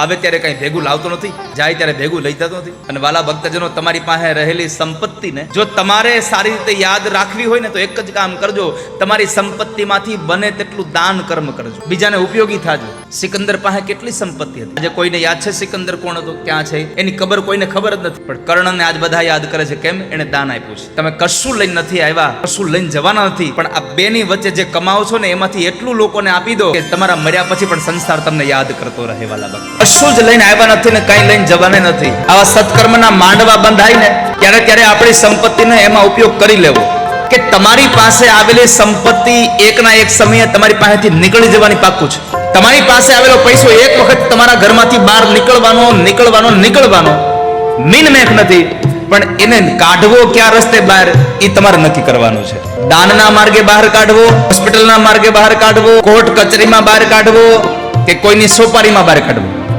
આવે ત્યારે કઈ ભેગું લાવતો નથી, જાય ત્યારે ભેગું લઈ જતો નથી. અને વાલા ભક્તજનો, તમારી પાસે રહેલી સંપત્તિને જો તમારે સારી રીતે યાદ રાખવી હોય ને તો એક જ કામ કરજો, તમારી સંપત્તિમાંથી બને તેટલું દાન કર્મ કરજો, બીજાને ઉપયોગી થાજો. સિકંદર પાસે કેટલી સંપત્તિ હતી, આજે કોઈને યાદ છે સિકંદર કોણ હતો, ક્યાં છે એની કબર કોઈને ખબર જ નથી, પણ કર્ણને આજ બધા યાદ કરે છે. કેમ? એને દાન આપ્યું છે. તમે કશું લઈને નથી આવ્યા, કશું લઈને જવાના નથી, પણ આ બેની વચ્ચે જે કમાવો છો ને એમાંથી એટલું લોકોને આપી દો કે તમારા મર્યા પછી પણ સંસાર તમને યાદ કરતો રહે. વાલા ભક્ત, કશું જ લઈને આવ્યા નથી ને કઈ લઈને જવાના નથી. આવા સત્કર્મના માંડવા બંધાય ને ત્યારે ત્યારે આપણી સંપત્તિનો એમાં ઉપયોગ કરી લેવો, કે તમારી પાસે આવેલી સંપત્તિ એકના એક સમયે તમારી પાસેથી નીકળી જવાની પાક્કું છે. તમારી પાસે આવેલો પૈસો એક વખત તમારા ઘરમાંથી બહાર નીકળવાનો મીનમેખ નથી, પણ એને કાઢવો ક્યાં રસ્તે બહાર એ તમારે નક્કી કરવાનું છે. દાનના માર્ગે બહાર કાઢવો, હોસ્પિટલના માર્ગે બહાર કાઢવો, કોર્ટ કચેરીમાં બહાર કાઢવો, કે કોઈની સોપારીમાં બહાર કાઢવો.